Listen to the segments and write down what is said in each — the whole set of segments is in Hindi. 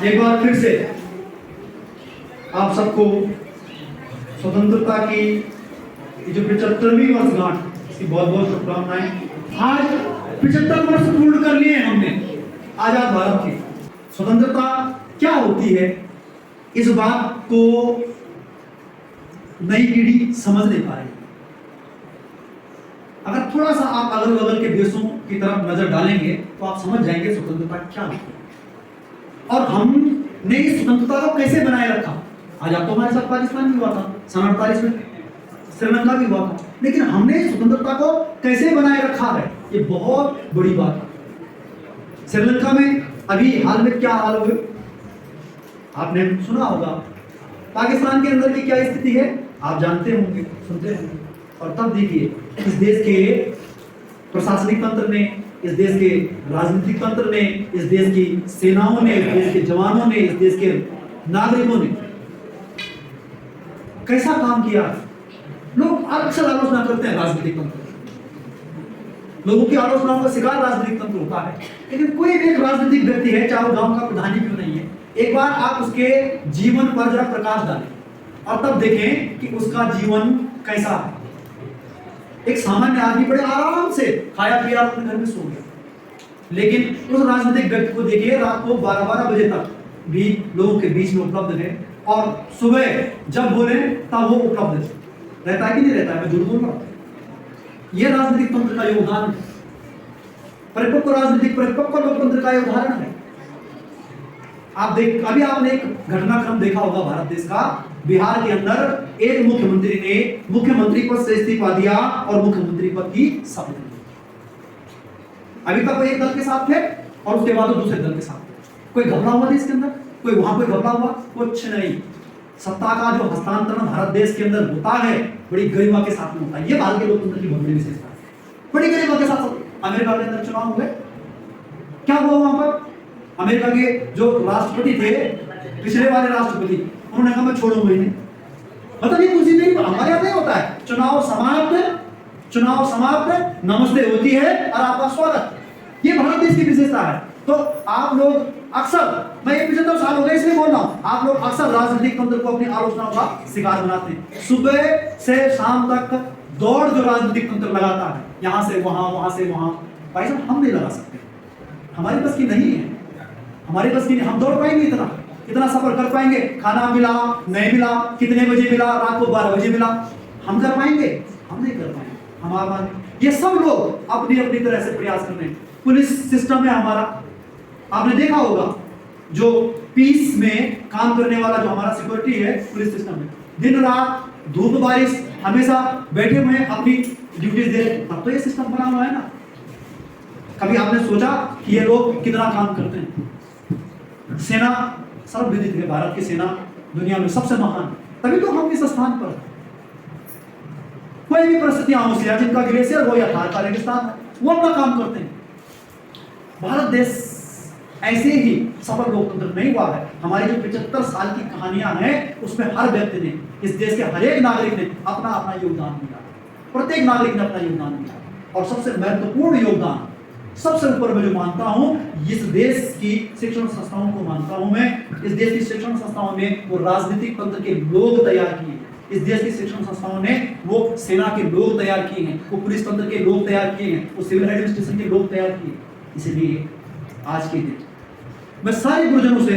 एक बार फिर से आप सबको स्वतंत्रता की जो 75वीं वर्षगांठ इसकी बहुत बहुत शुभकामनाएं। आज 75 वर्ष पूर्ण कर लिए हमने आजाद भारत की। स्वतंत्रता क्या होती है इस बात को नई पीढ़ी समझ नहीं पा रही। अगर थोड़ा सा आप अगल बगल के देशों की तरफ नजर डालेंगे तो आप समझ जाएंगे स्वतंत्रता क्या होती है और हमने इस स्वतंत्रता को कैसे बनाए रखा। आज आप तो हमारे साथ पाकिस्तान भी हुआ था, सन 48 में श्रीलंका भी हुआ था, लेकिन हमने स्वतंत्रता को कैसे बनाए रखा है ये बहुत बड़ी बात है। श्रीलंका में अभी हाल में क्या हाल हुए आपने सुना होगा। पाकिस्तान के अंदर की क्या स्थिति है आप जानते होंगे, सुनते होंगे। और तब देखिए इस देश के प्रशासनिक तंत्र ने, इस देश के राजनीतिक तंत्र ने, इस देश की सेनाओं ने, इस देश के जवानों ने, इस देश के नागरिकों ने कैसा काम किया। लोग अक्सर आलोचना करते हैं राजनीतिक तंत्र, लोगों की आलोचनाओं का शिकार राजनीतिक तंत्र होता है, लेकिन कोई भी एक राजनीतिक व्यक्ति है चाहे वो गांव का प्रधान ही क्यों नहीं है, एक बार आप उसके जीवन पर जरा प्रकाश डालें और तब देखें कि उसका जीवन कैसा है। एक सामान्य आदमी बड़े आराम से खाया पिया अपने घर में सो गया, लेकिन उस राजनीतिक व्यक्ति को देखिए रात को 12-12 बजे तक भी लोगों के बीच में उपलब्ध है और सुबह जब बोले तब वो उपलब्ध रहता है कि नहीं रहता है। मैं झूठ बोल रहा हूं। यह राजनीतिक तंत्र का योगदान है, परिपक्व राजनीतिक परिपक्व लोकतंत्र का उदाहरण है। आप देख अभी आपने एक घटनाक्रम देखा होगा भारत देश का। बिहार के अंदर एक मुख्यमंत्री ने मुख्यमंत्री पद से इस्तीफा दिया और मुख्यमंत्री पद की शपथ ली। अभी तक वो एक दल के साथ थे और उसके बाद वो दूसरे दल के साथ थे। कोई घबरा हुआ देश के अंदर, कोई वहां कोई घबरा हुआ, कुछ नहीं। सत्ता का जो हस्तांतरण भारत देश के अंदर होता है बड़ी गरिमा के साथ में होता है। ये भारत के लोकतंत्र की बहुत बड़ी विशेषता है। बड़ी गरिमा के साथ अमेरिका के अंदर चुनाव हुए, क्या हुआ वहां पर? अमेरिका के जो राष्ट्रपति थे, पिछले वाले राष्ट्रपति, उन्होंने कहा मैं छोड़ूंगा ही नहीं। मतलब ये कुछ नहीं, हमारे यहाँ नहीं होता है। चुनाव समाप्त, नमस्ते होती है और आपका स्वागत। ये भारत देश की विशेषता है। तो आप लोग अक्सर, मैं ये 75 साल हो गए इसलिए बोल रहा हूं, आप लोग अक्सर राजनीतिक तंत्र को अपनी आलोचनाओं का शिकार बनाते हैं। सुबह से शाम तक दौड़ जो राजनीतिक तंत्र लगाता है, यहां से वहां से वहां, भाई साहब हम नहीं लगा सकते, हमारी बस की नहीं है, हमारी बस की नहीं। हम दौड़ पाएंगे इतना सफर कर पाएंगे? खाना मिला नहीं मिला, कितने बजे मिला, रात को 12 बजे मिला, हम कर पाएंगे? हम नहीं कर पाएंगे। हमारा ये सब लोग अपनी अपनी तरह से प्रयास कर रहे हैं। पुलिस सिस्टम है हमारा, आपने देखा होगा, जो पीस में काम करने वाला जो हमारा सिक्योरिटी है पुलिस सिस्टम में, दिन रात धूप बारिश हमेशा बैठे हुए हैं, अपनी ड्यूटीज दे रहे हैं। तब तो ये सिस्टम बना हुआ है ना। कभी आपने सोचा कि ये लोग कितना काम करते हैं? सेना सर्वविदित है, भारत की सेना दुनिया में सबसे महान, तभी तो हम इस स्थान पर। कोई भी परिस्थितियां हो, सियाचिन का ग्लेशियर हो या थार का रेगिस्तान, वो अपना काम करते हैं। भारत देश ऐसे ही सफल लोकतंत्र नहीं हुआ है। हमारी जो 75 साल की कहानियां हैं उसमें हर व्यक्ति ने, इस देश के हर एक नागरिक ने अपना अपना योगदान दिया। प्रत्येक नागरिक ने अपना योगदान दिया और सबसे महत्वपूर्ण योगदान, सबसे ऊपर मैं जो मानता हूं, इस देश की शिक्षण संस्थाओं को मानता हूं मैं। इस देश की शिक्षण संस्थाओं ने वो राजनीतिक तंत्र के लोग तैयार किए, इस देश की शिक्षण संस्थाओं ने वो सेना के लोग तैयार किए हैं, वो पुलिस तंत्र के लोग तैयार किए हैं, वो सिविल एडमिनिस्ट्रेशन के लोग तैयार किए। इसलिए आज के दिन मैं सारे गुरुजनों से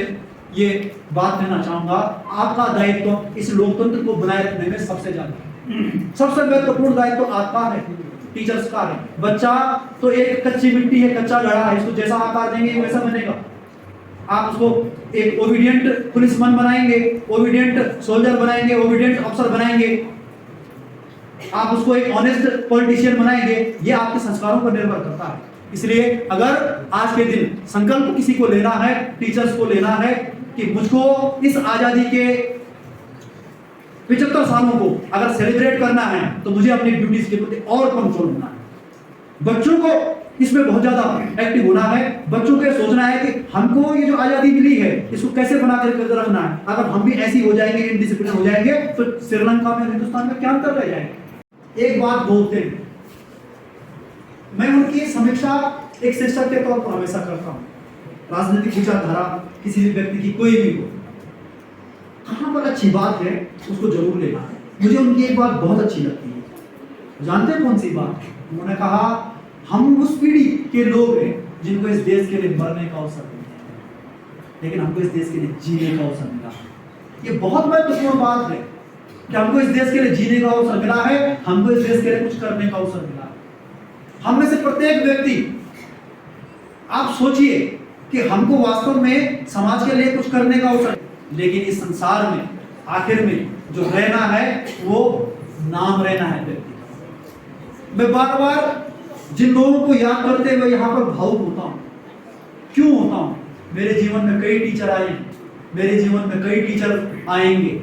ये बात कहना चाहूंगा, आपका दायित्व इस लोकतंत्र को बनाए रखने में सबसे ज्यादा, सबसे महत्वपूर्ण दायित्व आपका है, टीचर्स का है। बच्चा तो एक कच्ची मिट्टी है, कच्चा घड़ा है, इसको जैसा आकार देंगे वैसा बनेगा। आप उसको एक ओबीडियंट पुलिसमैन बनाएंगे, ओबीडियंट सोल्जर बनाएंगे, ओबीडियंट अफसर बनाएंगे, आप उसको एक ऑनेस्ट पॉलिटिशियन बनाएंगे, ये आपके संस्कारों पर निर्भर करता है। इसलिए अगर आज के दिन संकल्प किसी को लेना है, टीचर्स को लेना है कि मुझको इस आजादी के 75 सालों को अगर सेलिब्रेट करना है तो मुझे अपनी ड्यूटीज के प्रति और पंक्चुअल होना है। बच्चों को इसमें बहुत ज्यादा एक्टिव होना है। बच्चों को सोचना है कि हमको ये जो आजादी मिली है इसको कैसे बना कर रखना है। अगर हम भी ऐसी हो जाएंगे, इनडिसिप्लिन हो जाएंगे, तो श्रीलंका में हिंदुस्तान में क्या अंतर रह जाएंगे। एक बात बोलते हैं, मैं उनकी समीक्षा एक शिक्षक के तौर पर हमेशा करता हूं। राजनीतिक विचारधारा किसी भी व्यक्ति की कोई भी हो, कहाँ पर अच्छी बात है उसको जरूर लेना है। मुझे उनकी एक बात बहुत अच्छी लगती है, जानते हैं कौन सी बात? उन्होंने कहा हम उस पीढ़ी के लोग हैं जिनको इस देश के लिए मरने का अवसर मिला, लेकिन हमको इस देश के लिए जीने का अवसर मिला। ये बहुत महत्वपूर्ण बात है कि हमको इस देश के लिए जीने का अवसर मिला है, हमको इस देश के लिए कुछ करने का अवसर मिला है। हम में से प्रत्येक व्यक्ति, आप सोचिए कि हमको वास्तव में समाज के लिए कुछ करने का अवसर, लेकिन इस संसार में आखिर में जो रहना है वो नाम रहना है व्यक्ति का। मैं बार बार जिन लोगों को याद करते हुए यहाँ पर भावुक होता हूँ। क्यों होता हूँ? मेरे जीवन में कई टीचर आए, मेरे जीवन में कई टीचर आएंगे,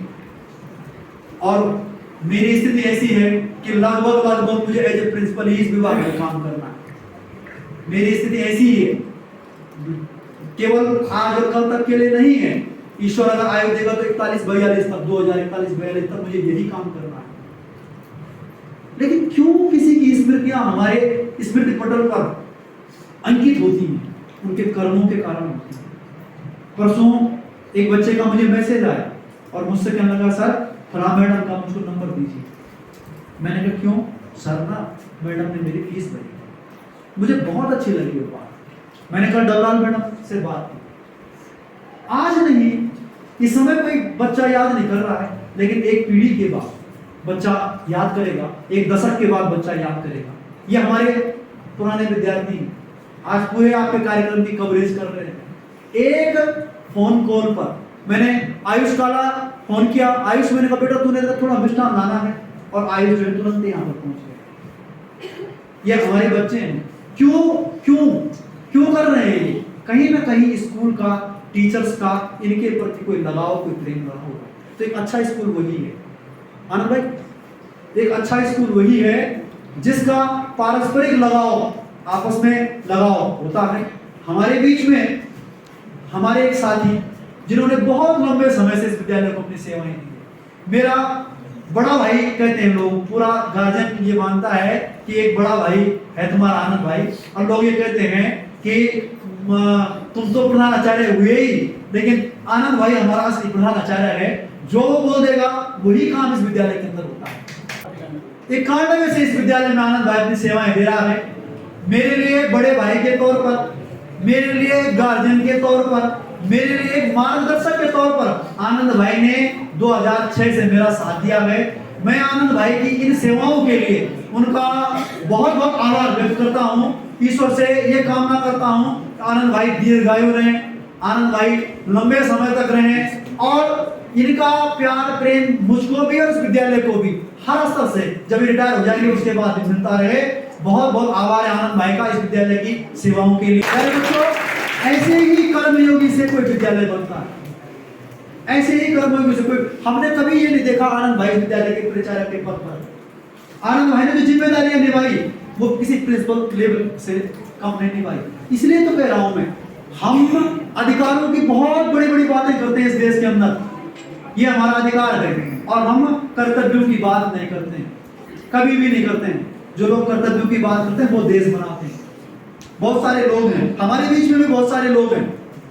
और मेरी स्थिति ऐसी है कि लगभग मुझे एज ए प्रिंसिपल ही इस विभाग में काम करना है। मेरी स्थिति ऐसी ही है, केवल आज और कल तक के लिए नहीं है। ईश्वर अगर आयु देगा तो 41-42 तक, 2041-42 तक मुझे यही काम करना है। लेकिन क्यों किसी की स्मृतियां हमारे स्मृति पटल पर अंकित होती हैं? उनके कर्मों के कारण होती हैं। परसों एक बच्चे का मुझे मैसेज आया और मुझसे कहने लगा, सर फला मैडम का मुझको नंबर दीजिए। मैंने कहा क्यों? सर ना मैडम ने मेरी फीस भरी। मुझे बहुत अच्छी लगी वो बात। मैंने कहा दलाल मैडम से बात की। आज नहीं, इस समय कोई बच्चा याद नहीं कर रहा है, लेकिन एक पीढ़ी के बाद बच्चा याद करेगा, एक दशक के बाद बच्चा याद करेगा। ये हमारे पुराने विद्यार्थी आज पूरे आपके कार्यक्रम की कवरेज कर रहे हैं। एक फोन कॉल पर मैंने आयुष काला फोन किया। आयुष, मैंने कहा बेटा तूने थोड़ा मिष्ठान लाना है, और आयुष जो तुरंत यहाँ पर पहुंच गए। ये हमारे बच्चे हैं। क्यों क्यों क्यों कर रहे हैं ये? कहीं ना कहीं स्कूल का, टीचर्स का इनके प्रति कोई लगाव, कोई प्रेम रहा होगा। तो एक अच्छा स्कूल वही है आनंद भाई, एक अच्छा स्कूल वही है जिसका पारस्परिक लगाव, आपस में लगाव होता है। हमारे बीच में हमारे एक साथी जिन्होंने बहुत लंबे समय से इस विद्यालय को अपनी सेवाएं दी। मेरा बड़ा भाई कहते हैं लोग, पूरा गार्जियन ये मानता है कि एक बड़ा भाई है तुम्हारा आनंद भाई, और लोग ये कहते हैं कि तुम तो प्रधानाचार्य हुए ही, लेकिन आनंद भाई हमारा असली प्रधानाचार्य है। जो वो बोल देगा वही काम इस विद्यालय के अंदर होता है। एक 91 से इस विद्यालय में आनंद भाई अपनी सेवाएं दे रहा है। मेरे लिए बड़े भाई के तौर पर, मेरे लिए गार्जियन के तौर पर, मेरे लिए एक मार्गदर्शक के तौर पर आनंद भाई ने 2006 से मेरा साथ दिया है। मैं आनंद भाई की इन सेवाओं के लिए उनका बहुत बहुत आभार व्यक्त करता हूं। ईश्वर से ये कामना करता हूं आनंद भाई दीर्घायु रहें, आनंद भाई लंबे समय तक रहें, और इनका प्यार प्रेम मुझको भी और इस विद्यालय को भी हर स्तर से जब रिटायर हो जाएंगे उसके बाद भी मिलता रहे। बहुत बहुत आभार है आनंद भाई का इस विद्यालय की सेवाओं के लिए। ऐसे ही कर्मयोगी से कोई विद्यालय बनता है, ऐसे ही कर्मयोगी से कोई, हमने कभी ये नहीं देखा आनंद भाई विद्यालय के प्राचार्य के पद पर। आनंद भाई ने जो जिम्मेदारियां निभाई वो किसी प्रिंसिपल लेवल से कम नहीं निभाई। इसलिए तो कह रहा हूं मैं, हम अधिकारों की बहुत बड़ी बड़ी बातें करते हैं इस देश के अंदर, ये हमारा अधिकार है, और हम कर्तव्यों की बात नहीं करते हैं, कभी भी नहीं करते हैं। जो लोग कर्तव्यों की बात करते हैं वो देश बनाते हैं। बहुत सारे लोग हैं हमारे बीच में भी, बहुत सारे लोग हैं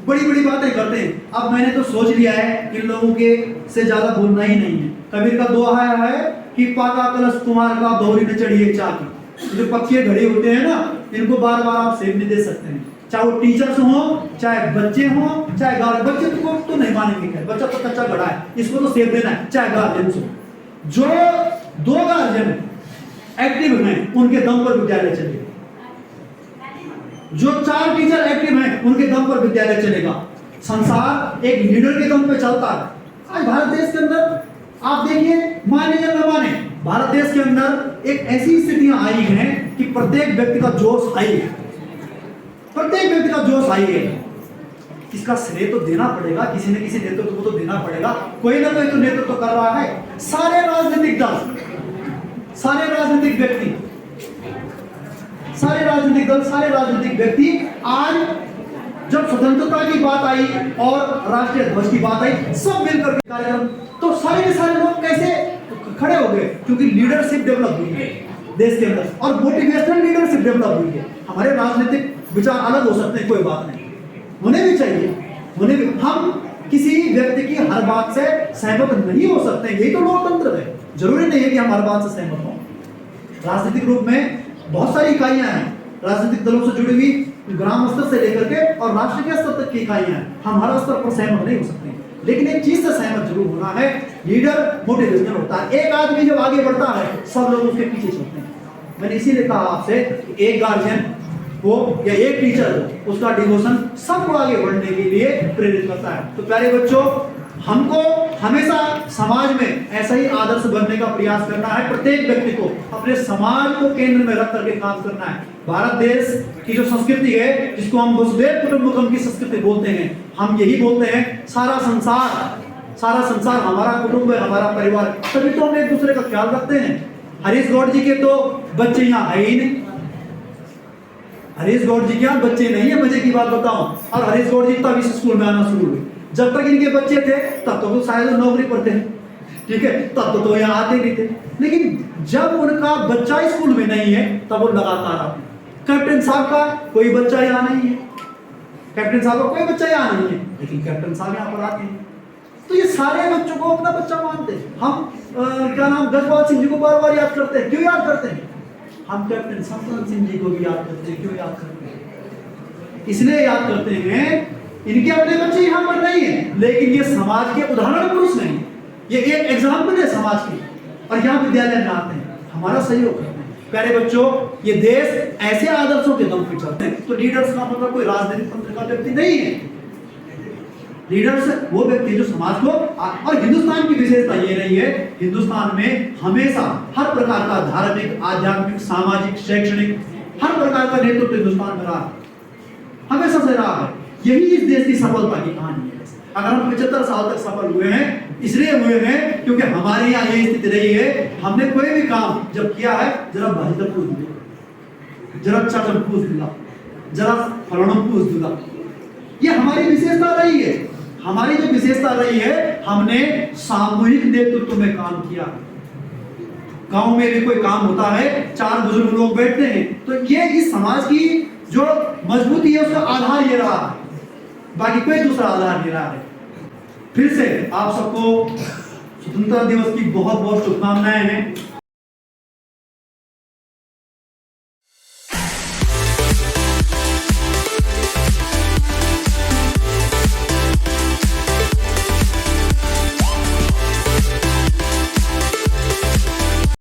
बड़ी बड़ी बातें करते हैं। अब मैंने तो सोच लिया है इन लोगों के से ज्यादा बोलना ही नहीं है। कबीर का दोहा है कि पाका कलश कुमार का दोहरी न चढ़िए चाकी। जो पक्षी घड़े होते हैं ना, इनको बार बार आप सेब नहीं दे सकते हैं, चाहे वो टीचर्स हो, चाहे बच्चे हो, चाहे गार्जियन। बच्चे तो नहीं मानेंगे, बच्चा तो कच्चा घड़ा है, इसको तो सेब देना है, चाहे गार्जियन हो। जो 2 गार्जियन एक्टिव हैं उनके दम पर विद्यालय चलेगा, जो 4 टीचर एक्टिव हैं उनके दम पर विद्यालय चलेगा। संसार एक लीडर के दम पे चलता है। आज भारत देश के अंदर आप देखिए, माने या न माने, भारत देश के अंदर एक ऐसी स्थितियां आई हैं कि प्रत्येक व्यक्ति का जोश आई है, प्रत्येक व्यक्ति का जोश आई है। इसका श्रेय तो देना पड़ेगा, किसी न किसी नेतृत्व को तो देना पड़ेगा, कोई ना कोई तो नेतृत्व कर रहा है। सारे राजनीतिक दल, सारे राजनीतिक व्यक्ति, सारे राजनीतिक दल, सारे राजनीतिक व्यक्ति आज जब स्वतंत्रता की बात आई और राष्ट्रीय ध्वज की बात आई, सब मिलकर के कार्यक्रम, तो सारे के सारे लोग कैसे खड़े हो गए? क्योंकि लीडरशिप डेवलप हुई है देश के अंदर, और मोटिवेशनल लीडरशिप डेवलप हुई है। हमारे राजनीतिक विचार अलग हो सकते हैं, कोई बात नहीं, होने भी चाहिए, होने भी। हम किसी व्यक्ति की हर बात से सहमत नहीं हो सकते, यही तो लोकतंत्र है। जरूरी नहीं है कि हम हर बात से सहमत हों। राजनीतिक रूप में बहुत सारी इकाइयां हैं, राजनीतिक दलों से जुड़ी हुई ग्राम स्तर से लेकर के और राष्ट्रीय स्तर तक की इकाइयां हैं। हम हर स्तर पर सहमत नहीं हो सकते, लेकिन एक चीज से सहमत जरूर होना है, लीडर मोटिवेशनल होता है। एक आदमी जब आगे बढ़ता है सब लोग उसके पीछे चलते हैं। मैंने इसीलिए कहा आपसे, एक गार्जियन हो या एक टीचर हो, उसका डिवोशन सबको आगे बढ़ने के लिए प्रेरित करता है। तो प्यारे बच्चों, हमको हमेशा समाज में ऐसा ही आदर्श बनने का प्रयास करना है। प्रत्येक व्यक्ति को अपने समाज को केंद्र में रख करके काम करना है। भारत देश की जो संस्कृति है, जिसको हम वसुधैव कुटुंबकम की संस्कृति बोलते हैं, हम यही बोलते हैं सारा संसार हमारा कुटुंब है, हमारा परिवार। तभी तो हम एक दूसरे का ख्याल रखते हैं। हरीश गौड़ जी के तो बच्चे यहाँ है ही नहीं, हरीश गौड़ जी के यहाँ बच्चे नहीं है। मजे की बात बताऊं, और हरीश गौड़ जी तब इस स्कूल में आना शुरू हुए। जब तक इनके बच्चे थे तब तो शायद नौकरी पर थे, ठीक है, तब तो यहाँ आते नहीं थे। लेकिन जब उनका बच्चा स्कूल में नहीं है तब वो लगातार आते। कैप्टन साहब का कोई बच्चा यहाँ नहीं है, कैप्टन साहब का कोई बच्चा यहाँ नहीं है, लेकिन कैप्टन साहब यहाँ पर आते हैं। तो ये सारे बच्चों को अपना बच्चा मानते हैं। हम क्या नाम गजपाल सिंह जी को बार बार याद करते हैं। क्यों याद करते हैं? हम कैप्टन सतपाल सिंह जी को भी याद करते हैं। क्यों याद करते हैं? इसलिए याद करते हैं, इनके अपने बच्चे यहाँ पर नहीं है, लेकिन ये समाज के उदाहरण पुरुष नहीं, ये एक एग्जाम्पल है समाज की, और यहाँ विद्यालय में आते हैं, हमारा सहयोग करते हैं। प्यारे बच्चों, ये देश ऐसे आदर्शों के दम पे चलते हैं। तो लीडर्स का मतलब कोई राजनीतिक तंत्र का व्यक्ति नहीं है। लीडर्स वो व्यक्ति जो समाज को, और हिंदुस्तान की विशेषता ये रही है, हिंदुस्तान में हमेशा हर प्रकार का धार्मिक, आध्यात्मिक, सामाजिक, शैक्षणिक हर प्रकार का नेतृत्व हिंदुस्तान में रहा, हमेशा से रहा है। यही इस देश की सफलता की कहानी है। अगर हम 75 साल तक सफल हुए हैं, इसलिए हुए हैं क्योंकि हमारे यहाँ ये स्थिति रही है, हमने कोई भी काम जब किया है, जरा भाजपा पूछ दिया, जरा चाचा पूछ दिया, जरा फलाना पूछ दिया। ये हमारी विशेषता रही है। हमारी जो विशेषता रही है, हमने सामूहिक नेतृत्व में काम किया। गांव में भी कोई काम होता है, 4 बुजुर्ग लोग बैठते हैं, तो ये इस समाज की जो मजबूती है उसका आधार ये रहा है, बाकी कोई दूसरा आधार नहीं रहा है। फिर से आप सबको स्वतंत्रता दिवस की बहुत बहुत शुभकामनाएं हैं।